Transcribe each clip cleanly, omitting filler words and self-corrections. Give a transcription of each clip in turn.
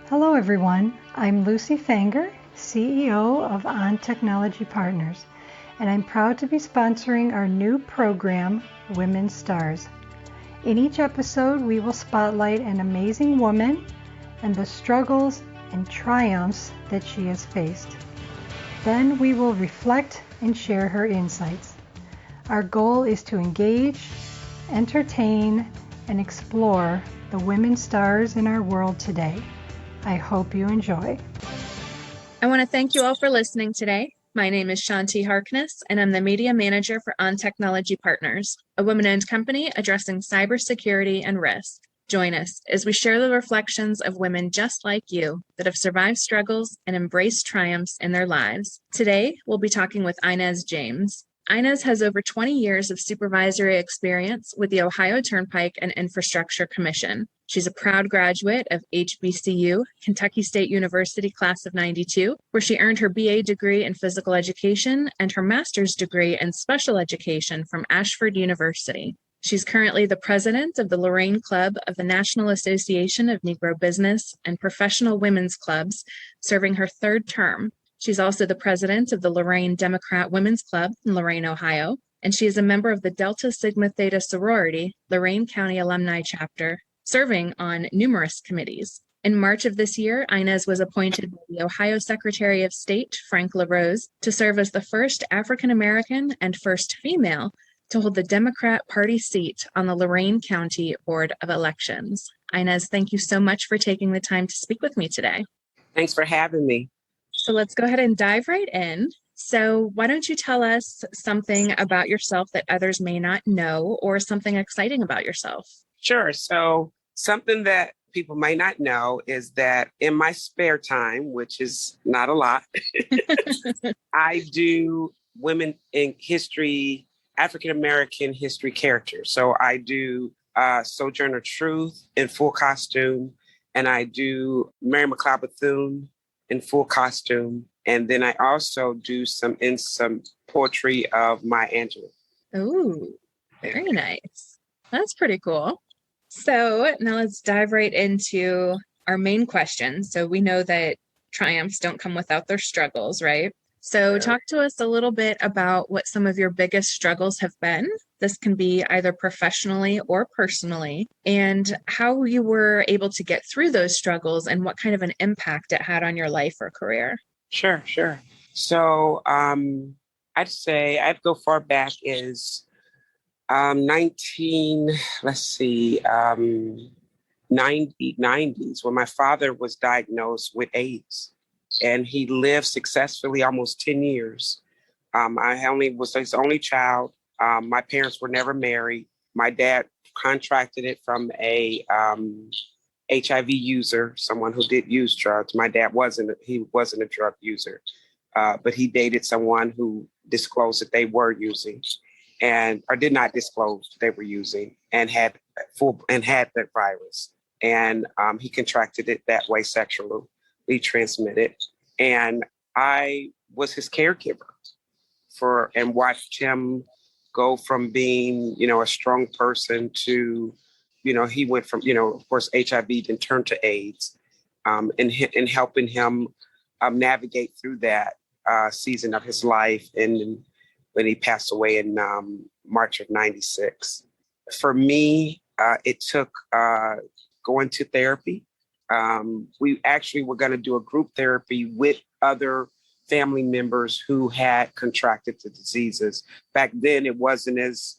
Hello everyone, I'm Lucy Fanger, CEO of On Technology Partners, and I'm proud to be sponsoring our new program, Women STaRs. In each episode, we will spotlight an amazing woman and the struggles and triumphs that she has faced. Then we will reflect and share her insights. Our goal is to engage, entertain, and explore the women STaRs in our world today. I hope you enjoy. I want to thank you all for listening today. My name is Shanti Harkness, and I'm the Media Manager for On Technology Partners, a women-owned company addressing cybersecurity and risk. Join us as we share the reflections of women just like you that have survived struggles and embraced triumphs in their lives. Today, we'll be talking with Inez James. Inez has over 20 years of supervisory experience with the Ohio Turnpike and Infrastructure Commission. She's a proud graduate of HBCU, Kentucky State University class of 92, where she earned her BA degree in physical education and her master's degree in special education from Ashford University. She's currently the president of the Lorraine Club of the National Association of Negro Business and Professional Women's Clubs, serving her third term. She's also the president of the Lorraine Democrat Women's Club in Lorraine, Ohio, and she is a member of the Delta Sigma Theta sorority, Lorraine County Alumni Chapter, serving on numerous committees. In March of this year, Inez was appointed by the Ohio Secretary of State, Frank LaRose, to serve as the first African-American and first female to hold the Democrat Party seat on the Lorraine County Board of Elections. Inez, thank you so much for taking the time to speak with me today. Thanks for having me. So let's go ahead and dive right in. So why don't you tell us something about yourself that others may not know, or something exciting about yourself? Sure. So something that people may not know is that in my spare time, which is not a lot, I do women in history, African-American history characters. So I do Sojourner Truth in full costume, and I do Mary McLeod Bethune in full costume. And then I also do some poetry of Maya Angelou. Ooh, very nice. That's pretty cool. So now let's dive right into our main question. So we know that triumphs don't come without their struggles, right? So talk to us a little bit about what some of your biggest struggles have been. This can be either professionally or personally, and how you were able to get through those struggles and what kind of an impact it had on your life or career. Sure. So I'd say I'd go far back as 90s when my father was diagnosed with AIDS. And he lived successfully almost 10 years. I was his only child. My parents were never married. My dad contracted it from a HIV user, someone who did use drugs. My dad wasn't a drug user, but he dated someone who disclosed that they were using or did not disclose they were using and had the virus. And he contracted it that way sexually. Transmitted, and I was his caregiver and watched him go from being, a strong person to, he went from, of course, HIV then turned to AIDS, and helping him navigate through that season of his life, and when he passed away in March of '96. For me, it took going to therapy. We actually were going to do a group therapy with other family members who had contracted the diseases. Back then, it wasn't as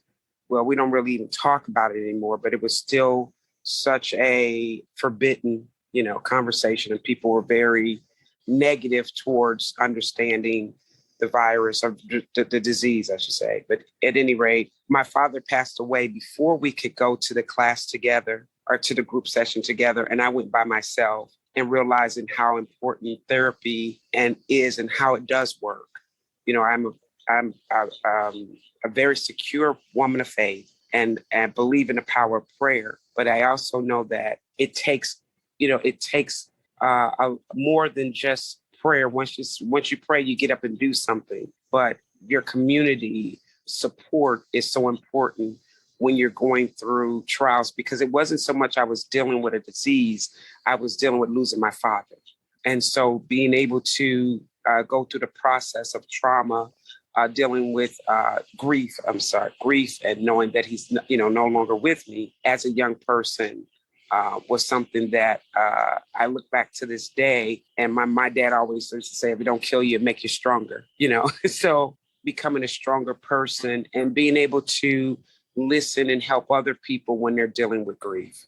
well. We don't really even talk about it anymore, but it was still such a forbidden, conversation, and people were very negative towards understanding the virus or the disease, I should say. But at any rate, my father passed away before we could go to the class together or to the group session together. And I went by myself and realizing how important therapy is and how it does work. I'm a very secure woman of faith and believe in the power of prayer. But I also know that it takes more than just prayer. Once you pray, you get up and do something. But your community support is so important when you're going through trials, because it wasn't so much I was dealing with a disease, I was dealing with losing my father. And so being able to go through the process of trauma, dealing with grief, and knowing that he's, no longer with me as a young person was something that I look back to this day. And my dad always used to say, if it don't kill you, it make you stronger, So becoming a stronger person and being able to listen and help other people when they're dealing with grief,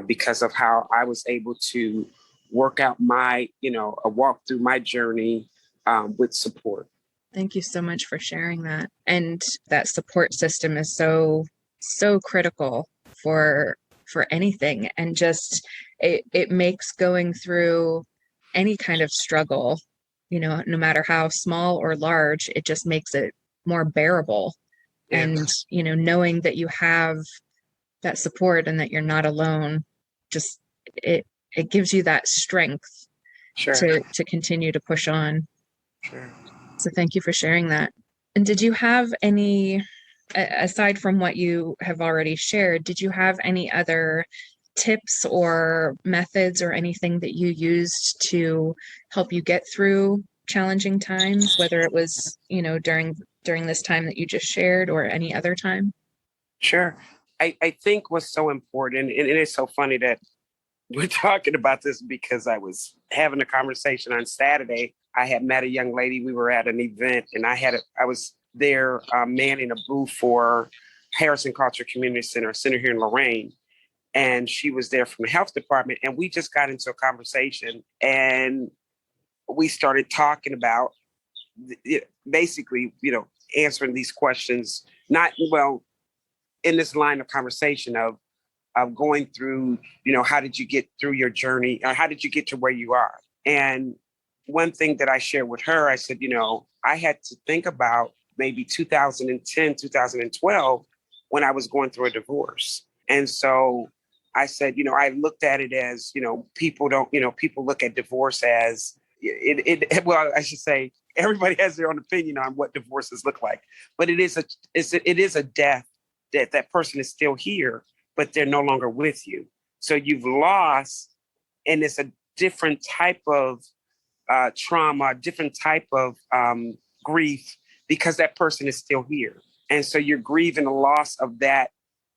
because of how I was able to work out a walk through my journey with support. Thank you so much for sharing that. And that support system is so, so critical for anything. And just it makes going through any kind of struggle, no matter how small or large, it just makes it more bearable. Yeah. And, knowing that you have that support and that you're not alone, just it gives you that strength. Sure. to continue to push on. Sure. So thank you for sharing that. And did you have any, aside from what you have already shared, did you have any other tips or methods or anything that you used to help you get through challenging times, whether it was, during this time that you just shared or any other time? Sure. I think what's so important, and it is so funny that we're talking about this, because I was having a conversation on Saturday. I had met a young lady. We were at an event, and I was there manning a booth for Harrison Culture Community Center, a center here in Lorain. And she was there from the health department. And we just got into a conversation, and we started talking about basically, answering these questions, in this line of conversation of going through, how did you get through your journey? Or how did you get to where you are? And one thing that I shared with her, I said, I had to think about maybe 2010, 2012, when I was going through a divorce. And so I said, I looked at it as, people look at divorce as well, I should say, everybody has their own opinion on what divorces look like, but it is a death that person is still here, but they're no longer with you. So you've lost, and it's a different type of trauma, different type of grief, because that person is still here. And so you're grieving the loss of that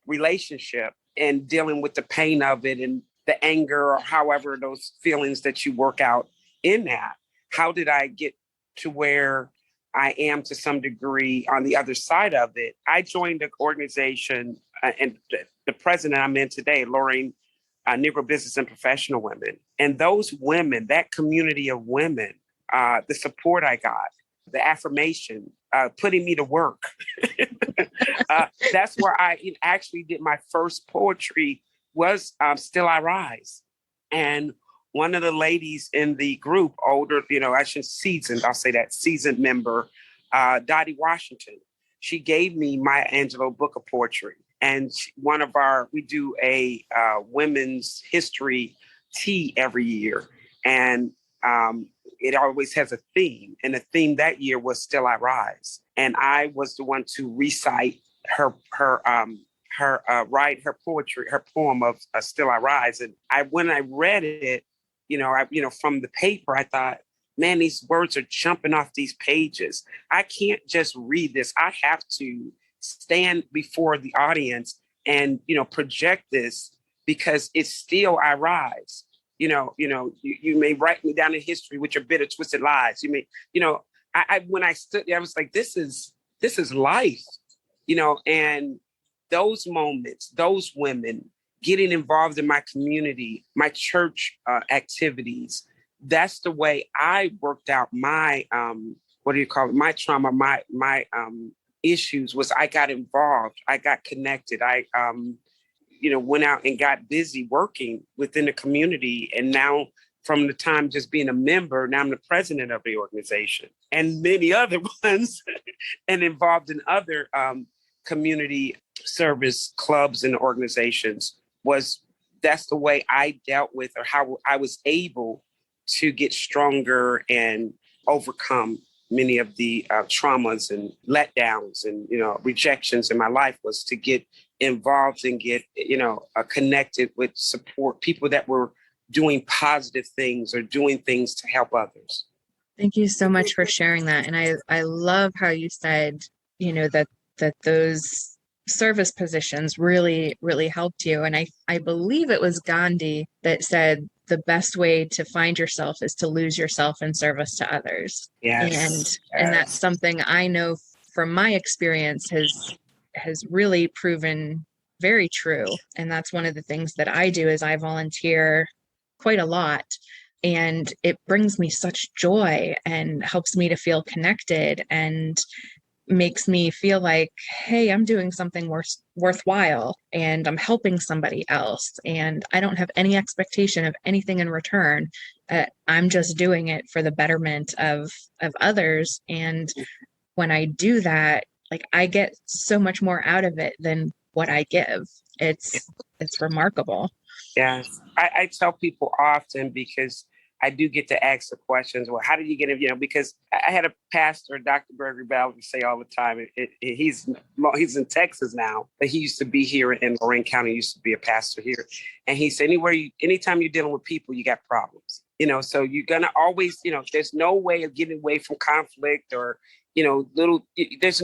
relationship and dealing with the pain of it and the anger, or however those feelings that you work out in that. How did I get to where I am to some degree on the other side of it? I joined an organization, and the president I'm in today, Lorain Negro Business and Professional Women. And those women, that community of women, the support I got, the affirmation, putting me to work. That's where I actually did my first poetry, was Still I Rise. And one of the ladies in the group, older, seasoned member, Dottie Washington, she gave me Maya Angelou book of poetry. And we do a women's history tea every year. And it always has a theme. And the theme that year was Still I Rise. And I was the one to recite her poetry, her poem of Still I Rise. And when I read it, from the paper, I thought, man, these words are jumping off these pages. I can't just read this. I have to stand before the audience and, project this, because it's still I rise. You may write me down in history with your bitter, twisted lies. You may, when I stood there, I was like, this is life, and those moments, those women getting involved in my community, my church activities, that's the way I worked out my, my trauma, my issues. Was I got involved, I got connected, I, went out and got busy working within the community. And now, from the time just being a member, now I'm the president of the organization and many other ones, and involved in other community service clubs and organizations. That's the way I dealt with, or how I was able to get stronger and overcome many of the traumas and letdowns and, rejections in my life, was to get involved and get, connected with support people that were doing positive things or doing things to help others. Thank you so much for sharing that. And I love how you said, that those service positions really, really helped you. And I believe it was Gandhi that said the best way to find yourself is to lose yourself in service to others. Yes. And that's something I know from my experience has really proven very true. And that's one of the things that I do is I volunteer quite a lot. And it brings me such joy and helps me to feel connected and makes me feel like, hey, I'm doing something worthwhile and I'm helping somebody else. And I don't have any expectation of anything in return. I'm just doing it for the betterment of others. And when I do that, like I get so much more out of it than what I give. It's remarkable. Yes. I tell people often because I do get to ask the questions. Well, how did you get it? Because I had a pastor, Dr. Gregory Ballard, say all the time. He's in Texas now, but he used to be here in Lorraine County. Used to be a pastor here, and he said, anytime you're dealing with people, you got problems. So you're gonna always, there's no way of getting away from conflict or there's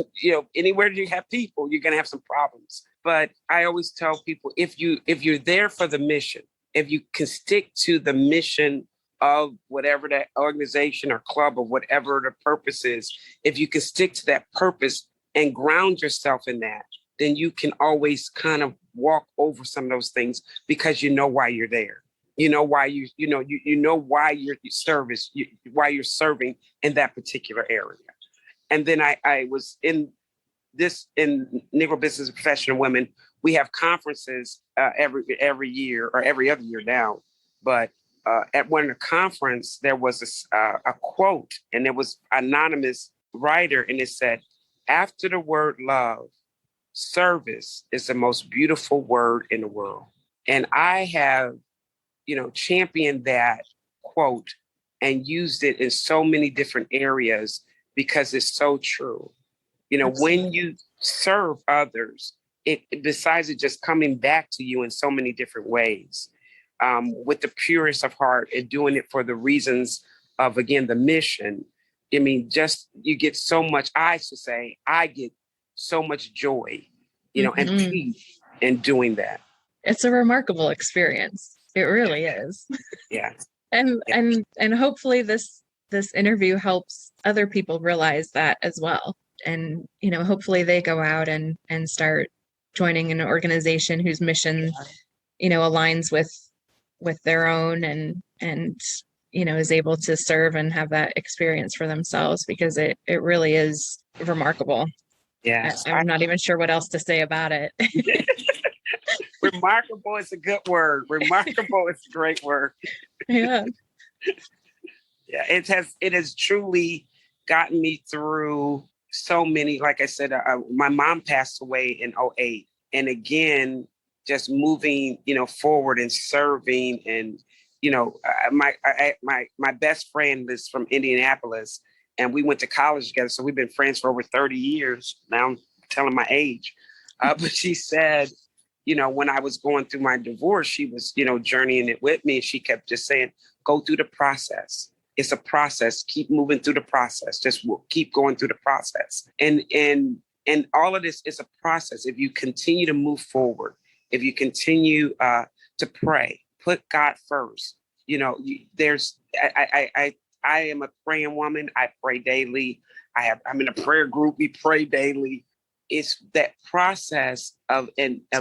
anywhere you have people, you're gonna have some problems. But I always tell people if you're there for the mission, if you can stick to the mission of whatever that organization or club or whatever the purpose is, if you can stick to that purpose and ground yourself in that, then you can always kind of walk over some of those things because you know why you're there. You know why why why you're serving in that particular area. And then I was in Negro Business and Professional Women. We have conferences every year or every other year now, but at one conference, there was a quote, and it was anonymous writer, and it said, after the word love, service is the most beautiful word in the world. And I have, championed that quote and used it in so many different areas because it's so true. When you serve others, besides it just coming back to you in so many different ways, with the purest of heart and doing it for the reasons of, again, the mission. You get so much, I get so much joy, and peace in doing that. It's a remarkable experience. It really is. Yeah. And hopefully this interview helps other people realize that as well. And, hopefully they go out and start joining an organization whose mission, aligns with their own and is able to serve and have that experience for themselves, because it really is remarkable. Yes. I'm not even sure what else to say about it. Remarkable is a good word. Remarkable is a great word. Yeah. Yeah. It has truly gotten me through so many, like I said, my mom passed away in 2008. And again, just moving, forward and serving. And, my best friend is from Indianapolis, and we went to college together. So we've been friends for over 30 years. Now I'm telling my age. But she said, when I was going through my divorce, she was, journeying it with me. And she kept just saying, go through the process. It's a process. Keep moving through the process. Just keep going through the process. And all of this is a process. If you continue to move forward, if you continue to pray, put God first. I am a praying woman. I pray daily. I'm in a prayer group. We pray daily. It's that process of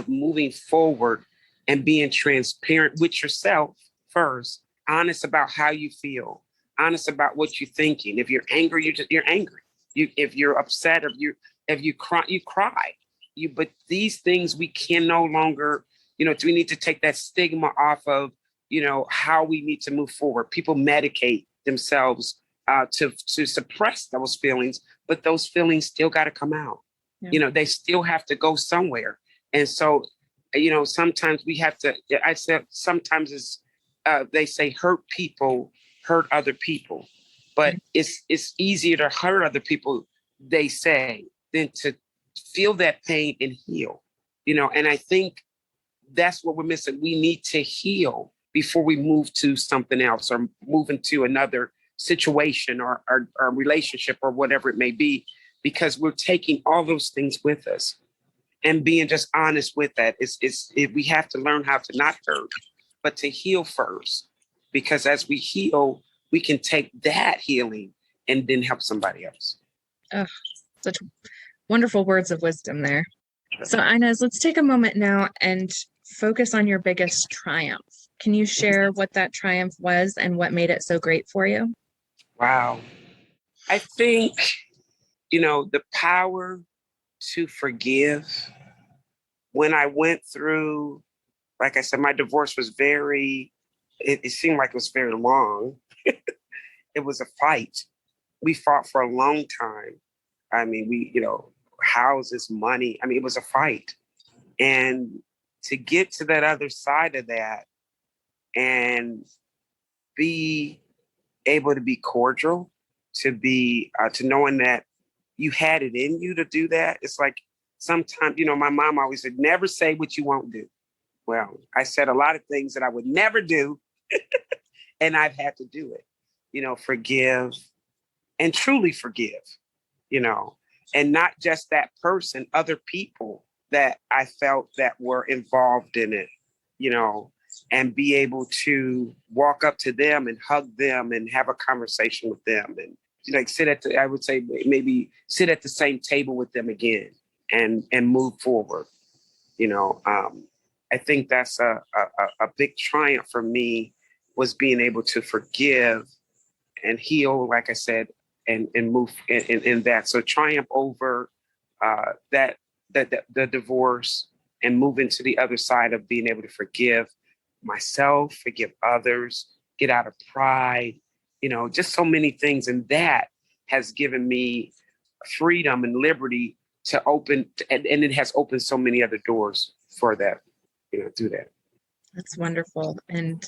moving forward and being transparent with yourself first, honest about how you feel, honest about what you're thinking. If you're angry, you're angry. If you're upset, if you cry, you cry. But these things we can no longer, we need to take that stigma off of, how we need to move forward. People medicate themselves to suppress those feelings, but those feelings still got to come out. Yeah. They still have to go somewhere. And so, sometimes we have to, I said, sometimes it's, they say hurt people hurt other people, but it's easier to hurt other people, they say, than to feel that pain and heal. And I think that's what we're missing. We need to heal before we move to something else or move into another situation or relationship or whatever it may be, because we're taking all those things with us. And being just honest with that we have to learn how to not hurt, but to heal first. Because as we heal, we can take that healing and then help somebody else. Oh, such wonderful words of wisdom there. So Inez, let's take a moment now and focus on your biggest triumph. Can you share what that triumph was and what made it so great for you? Wow. I think, the power to forgive. When I went through, like I said, my divorce was it seemed like it was very long. It was a fight. We fought for a long time. I mean, houses, money. I mean, it was a fight. And to get to that other side of that and be able to be cordial, to knowing that you had it in you to do that. It's like sometimes, my mom always said, never say what you won't do. Well, I said a lot of things that I would never do, and I've had to do it. Forgive and truly forgive, and not just that person, other people that I felt that were involved in it, and be able to walk up to them and hug them and have a conversation with them and maybe sit at the same table with them again and move forward. I think that's a big triumph for me, was being able to forgive and heal, like I said, and move in that. So triumph over the divorce and move into the other side of being able to forgive myself, forgive others, get out of pride, just so many things. And that has given me freedom and liberty to open, and it has opened so many other doors for that, through that. That's wonderful. And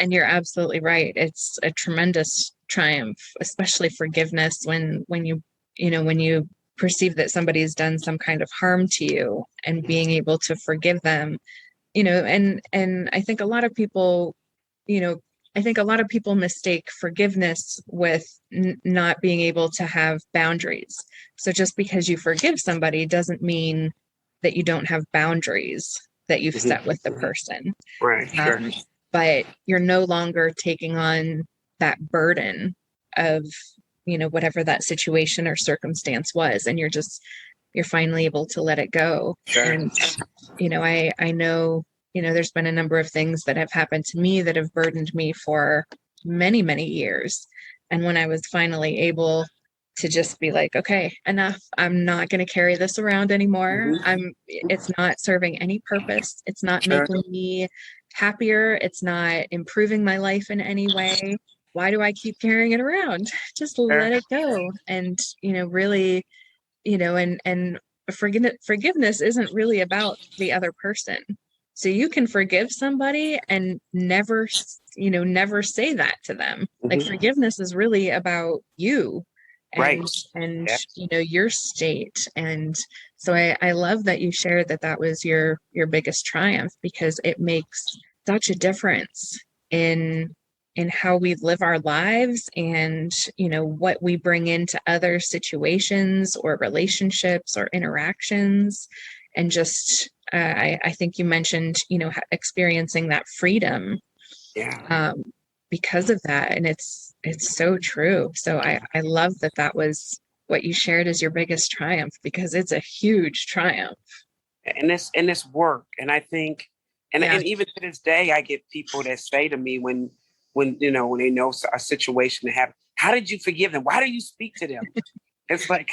you're absolutely right. It's a tremendous triumph, especially forgiveness when you perceive that somebody's done some kind of harm to you, and being able to forgive them, and I think a lot of people, mistake forgiveness with not being able to have boundaries. So just because you forgive somebody doesn't mean that you don't have boundaries that you've set with the person. Right. Sure. But you're no longer taking on that burden of, whatever that situation or circumstance was. And you're finally able to let it go. Sure. And, I know, there's been a number of things that have happened to me that have burdened me for many, many years. And when I was finally able to just be like, okay, enough, I'm not going to carry this around anymore. It's not serving any purpose. It's not making me happier. It's not improving my life in any way. Why do I keep carrying it around? Just let it go. And, really, and forgiveness isn't really about the other person. So you can forgive somebody and never say that to them. Like, forgiveness is really about you and your state. And so I love that you shared that was your biggest triumph, because it makes such a difference in how we live our lives and, what we bring into other situations or relationships or interactions. And just, I think you mentioned, experiencing that freedom because of that. And it's so true. So I love that was what you shared as your biggest triumph, because it's a huge triumph. And it's work. And I think, and even to this day, I get people that say to me when they know a situation to happen, how did you forgive them? Why do you speak to them? It's like,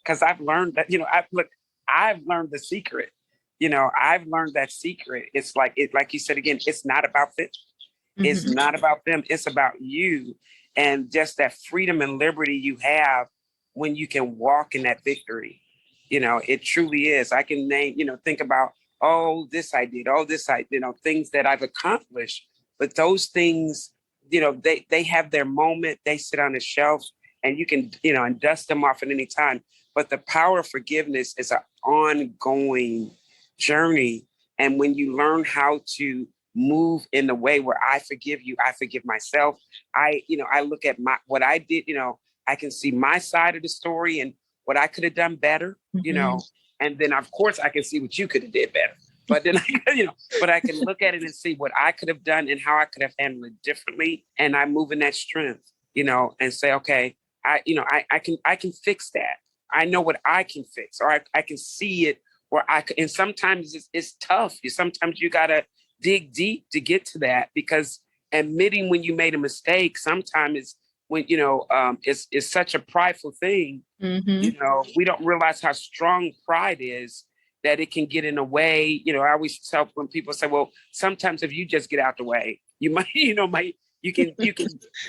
because I've learned that, I've learned the secret. I've learned that secret. It's like you said again, it's not about them. It's not about them. It's about you, and just that freedom and liberty you have when you can walk in that victory. It truly is. I can name, think about, this I did, things that I've accomplished, but those things, they have their moment. They sit on the shelf, and you can, and dust them off at any time. But the power of forgiveness is an ongoing journey. And when you learn how to move in the way where I forgive you, I forgive myself. I look at what I did, I can see my side of the story and what I could have done better, and then of course I can see what you could have did better. But then, but I can look at it and see what I could have done and how I could have handled it differently. And I move in that strength, and say, okay, I can fix that. I know what I can fix, or I can see it where and sometimes it's tough. Sometimes you got to dig deep to get to that, because admitting when you made a mistake sometimes is when, it's such a prideful thing. We don't realize how strong pride is, that it can get in the way. I always tell when people say, well, sometimes if you just get out the way, you might, you can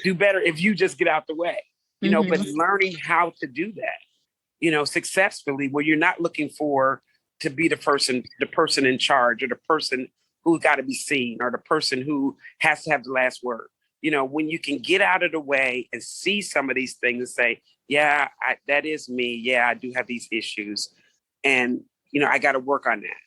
do better if you just get out the way, but learning how to do that, successfully, where you're not looking for to be the person in charge, or the person who got to be seen, or the person who has to have the last word. When you can get out of the way and see some of these things and say, yeah, that is me. Yeah, I do have these issues. And, I got to work on that.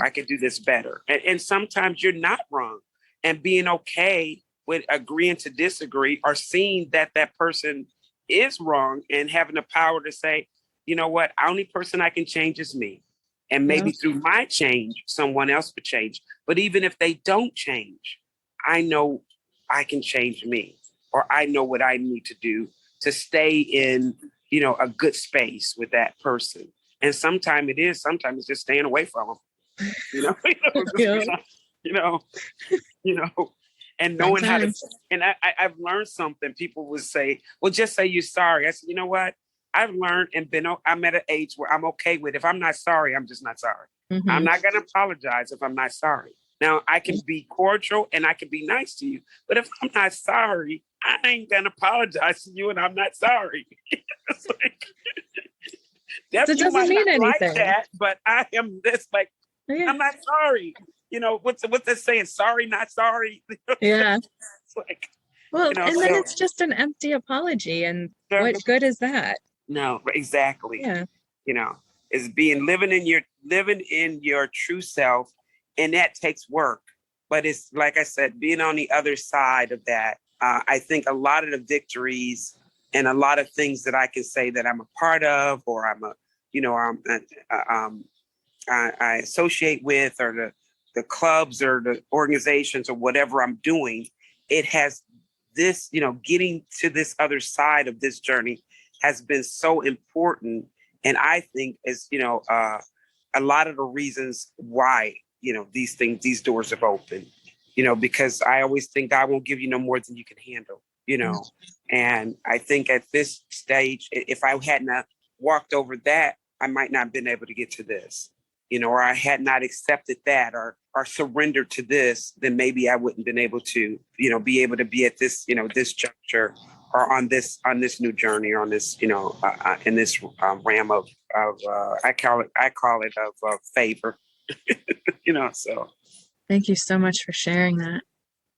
I could do this better. And sometimes you're not wrong, and being okay with agreeing to disagree, or seeing that person is wrong, and having the power to say, you know what, the only person I can change is me. And maybe through my change, someone else would change. But even if they don't change, I know I can change me, or I know what I need to do to stay in, a good space with that person. And sometimes it's just staying away from them, and knowing how to. And I've learned something. People would say, well, just say you're sorry. I said, you know what? I've learned and I'm at an age where I'm okay with, if I'm not sorry, I'm just not sorry. I'm not going to apologize if I'm not sorry. Now, I can be cordial and I can be nice to you, but if I'm not sorry, I ain't going to apologize to you, and I'm not sorry. It's like, it doesn't mean anything. Like that, but I am this, like, I'm not sorry. What's that saying? Sorry, not sorry. Yeah. It's like, well, and then it's just an empty apology, and what good is that? No, exactly. Yeah. It's living in your true self, and that takes work. But it's like I said, being on the other side of that. I think a lot of the victories and a lot of things that I can say that I'm a part of, or I associate with, or the clubs or the organizations or whatever I'm doing, it has this, getting to this other side of this journey has been so important. And I think is, a lot of the reasons why, these doors have opened, because I always think God won't give you no more than you can handle, and I think at this stage, if I hadn't walked over that, I might not have been able to get to this, or I had not accepted that, or surrendered to this, then maybe I wouldn't been able to, be able to be at this, this juncture, or on this new journey, or on this, in this realm of I call it of favor, so. Thank you so much for sharing that.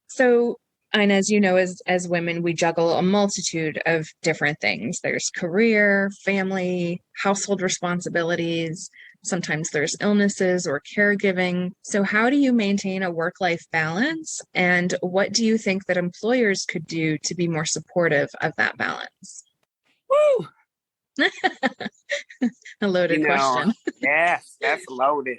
So, Inez, as women, we juggle a multitude of different things. There's career, family, household responsibilities. Sometimes there's illnesses or caregiving. So how do you maintain a work-life balance? And what do you think that employers could do to be more supportive of that balance? Woo! A loaded question. Yes, that's loaded.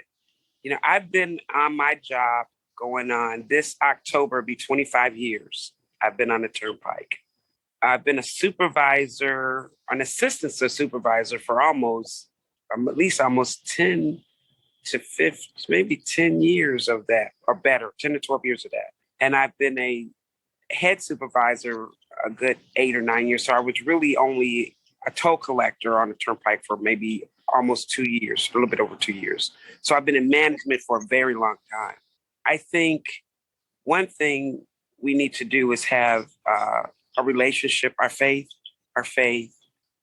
I've been on my job going on this October, be 25 years. I've been on the Turnpike. I've been a supervisor, an assistant supervisor for at least almost 10 to 15, maybe 10 years of that, or better, 10 to 12 years of that. And I've been a head supervisor a good 8 or 9 years. So I was really only a toll collector on the Turnpike for maybe almost 2 years, a little bit over 2 years. So I've been in management for a very long time. I think one thing we need to do is have a relationship, our faith,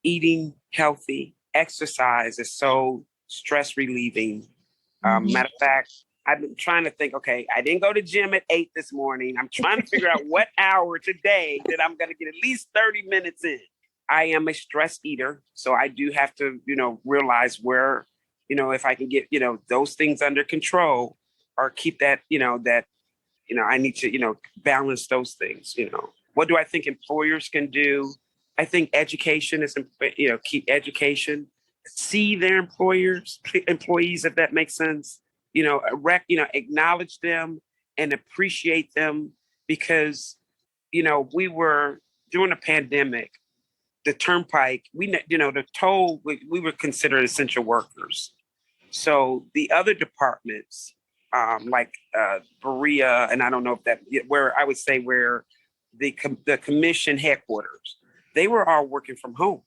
eating healthy, exercise is so stress relieving. Matter of fact, I've been trying to think, okay, I didn't go to gym at 8 this morning. I'm trying to figure out what hour today that I'm going to get at least 30 minutes in. I am a stress eater, so I do have to, realize where if I can get, those things under control or keep that, I need to, balance those things, What do I think employers can do? I think education is, keep education, see their employees, if that makes sense, acknowledge them and appreciate them because, we were during the pandemic, the turnpike, the toll, we were considered essential workers. So the other departments, like Berea, and I don't know if that, where I would say where the commission headquarters, they were all working from home,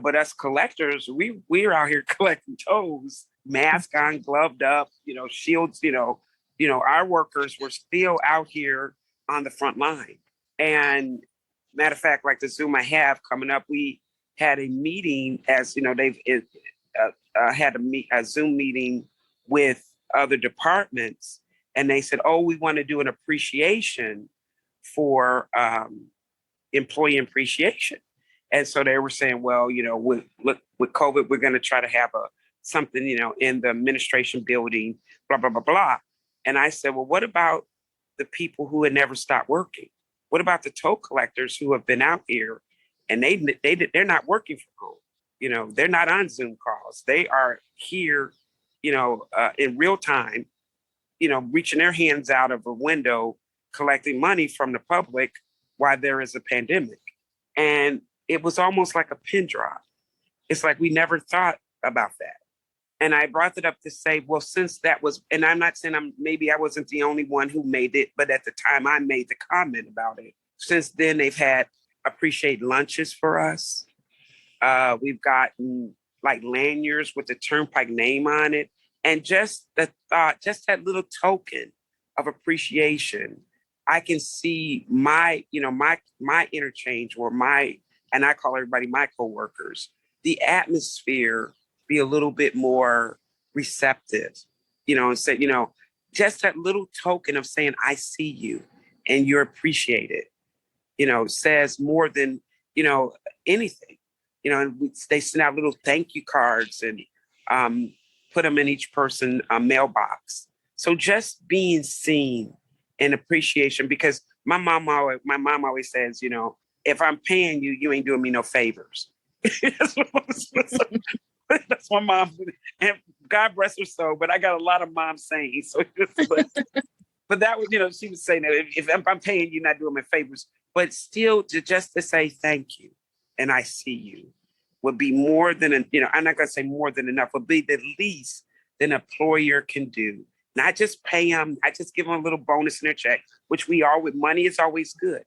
but us collectors, we're out here collecting tolls, mask on, gloved up, shields, our workers were still out here on the front line. And matter of fact, like the Zoom I have coming up, we had a meeting they've had a Zoom meeting with other departments, and they said, "Oh, we want to do an appreciation for employee appreciation." And so they were saying, "Well, with COVID, we're going to try to have something, in the administration building, blah blah blah blah." And I said, "Well, what about the people who had never stopped working? What about the toll collectors who have been out here and they're not working from home? They're not on Zoom calls. They are here, in real time, reaching their hands out of a window, collecting money from the public while there is a pandemic." And it was almost like a pin drop. It's like we never thought about that. And I brought it up to say, well, since that was, and I'm not saying maybe I wasn't the only one who made it, but at the time I made the comment about it. Since then, they've had appreciate lunches for us. We've gotten like lanyards with the Turnpike name on it. And just the thought, just that little token of appreciation, I can see my interchange or and I call everybody my coworkers, the atmosphere be a little bit more receptive, and say, just that little token of saying, I see you and you're appreciated, says more than, anything, and they send out little thank you cards and put them in each person's mailbox. So just being seen and appreciation, because my mom always says, if I'm paying you, you ain't doing me no favors. That's my mom, and God bless her soul. But I got a lot of mom sayings. So, but that was, she was saying that if I'm paying you, not doing me favors, but still just to say thank you and I see you would be more than I'm not gonna say more than enough, would be the least an employer can do. Not just pay them, not just give them a little bonus in their check, which we are with money is always good,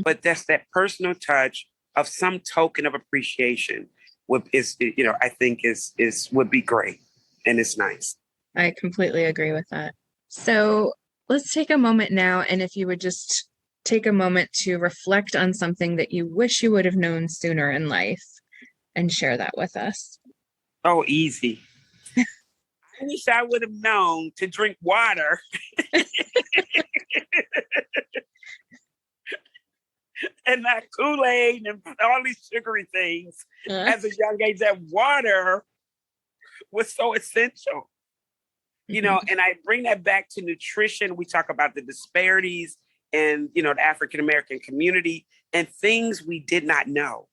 but that's that personal touch of some token of appreciation. I think would be great, and it's nice. I completely agree with that. So let's take a moment now, and if you would just take a moment to reflect on something that you wish you would have known sooner in life and share that with us. Oh, easy. I wish I would have known to drink water. And not Kool-Aid and all these sugary things. As a young age, that water was so essential. And I bring that back to nutrition. We talk about the disparities in, the African-American community and things we did not know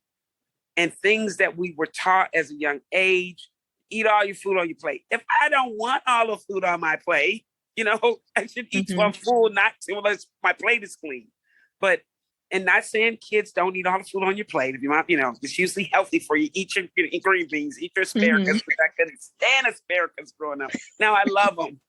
and things that we were taught as a young age. Eat all your food on your plate. If I don't want all the food on my plate, I should eat till I'm full, not unless my plate is clean. And not saying kids don't eat all the food on your plate. If you want, it's usually healthy for you. Eat your green beans, eat your asparagus. I couldn't stand asparagus growing up. Now I love them.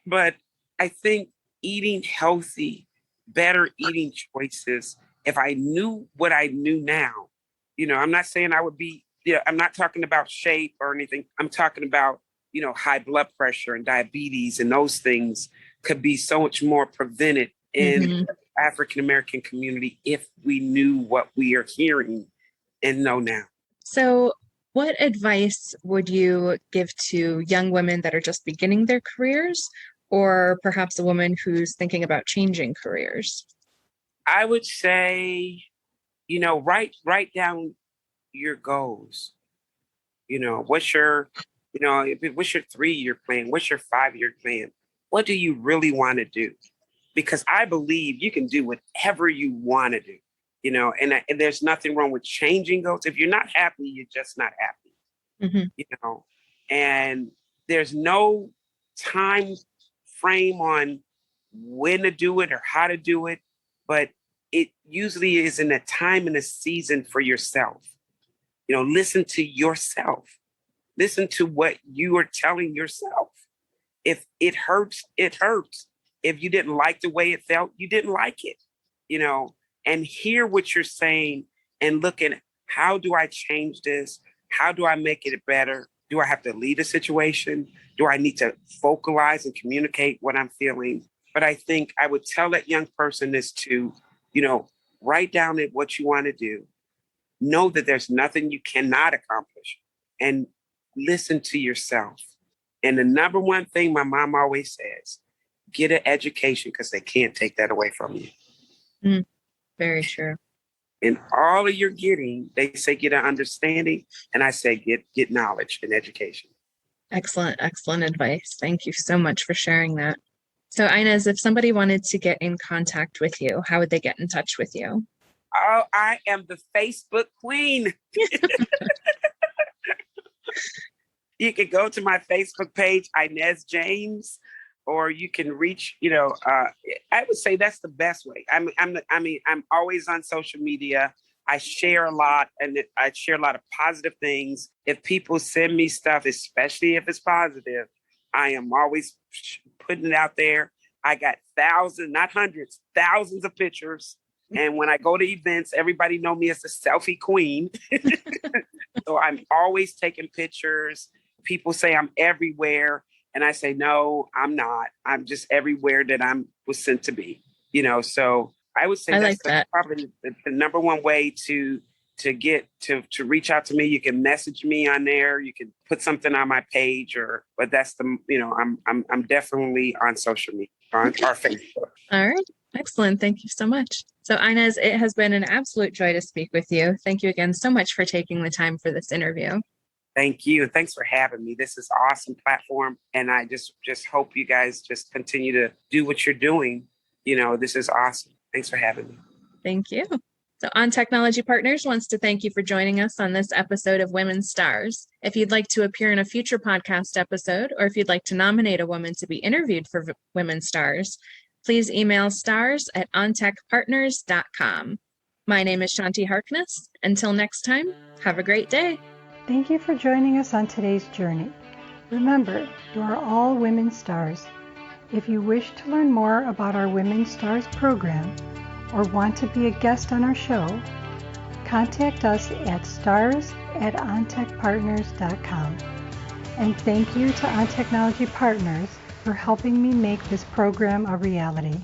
But I think eating healthy, better eating choices, if I knew what I knew now, I'm not saying I would be, I'm not talking about shape or anything. I'm talking about, high blood pressure and diabetes, and those things could be so much more prevented in African-American community if we knew what we are hearing and know now. So what advice would you give to young women that are just beginning their careers, or perhaps a woman who's thinking about changing careers? I would say, write down your goals. What's your 3-year plan? What's your 5-year plan? What do you really want to do? Because I believe you can do whatever you want to do, and there's nothing wrong with changing goals. If you're not happy, you're just not happy, and there's no time frame on when to do it or how to do it, but it usually is in a time and a season for yourself. Listen to yourself. Listen to what you are telling yourself. If it hurts, it hurts. If you didn't like the way it felt, you didn't like it, and hear what you're saying and look at how do I change this? How do I make it better? Do I have to lead a situation? Do I need to vocalize and communicate what I'm feeling? But I think I would tell that young person is to, write down what you want to do. Know that there's nothing you cannot accomplish, and listen to yourself. And the number one thing my mom always says, get an education because they can't take that away from you. Very true. And all of your getting, they say get an understanding, and I say get knowledge and education. Excellent advice. Thank you so much for sharing that. So Inez, if somebody wanted to get in contact with you, how would they get in touch with you? Oh, I am the Facebook queen. You can go to my Facebook page, Inez James, or you can reach, I would say that's the best way. I'm always on social media. I share a lot, and I share a lot of positive things. If people send me stuff, especially if it's positive, I am always putting it out there. I got thousands, not hundreds, thousands of pictures. And when I go to events, everybody know me as the selfie queen. So I'm always taking pictures. People say I'm everywhere. And I say, no, I'm not. I'm just everywhere that I was sent to be, so I would say that's probably the number one way to reach out to me. You can message me on there. You can put something on my page but that's I'm definitely on social media, on our Facebook. All right. Excellent. Thank you so much. So Inez, it has been an absolute joy to speak with you. Thank you again so much for taking the time for this interview. Thank you. Thanks for having me. This is an awesome platform. And I just hope you guys just continue to do what you're doing. This is awesome. Thanks for having me. Thank you. So On Technology Partners wants to thank you for joining us on this episode of Women STaRs. If you'd like to appear in a future podcast episode, or if you'd like to nominate a woman to be interviewed for Women STaRs, please email stars@ontechpartners.com. My name is Shanti Harkness. Until next time, have a great day. Thank you for joining us on today's journey. Remember, you are all women stars. If you wish to learn more about our Women STaRs program or want to be a guest on our show, contact us at stars@ontechpartners.com. And thank you to On Technology Partners for helping me make this program a reality.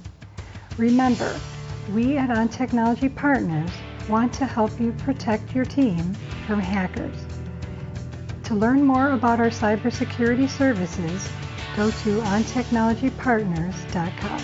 Remember, we at On Technology Partners want to help you protect your team from hackers. To learn more about our cybersecurity services, go to ontechnologypartners.com.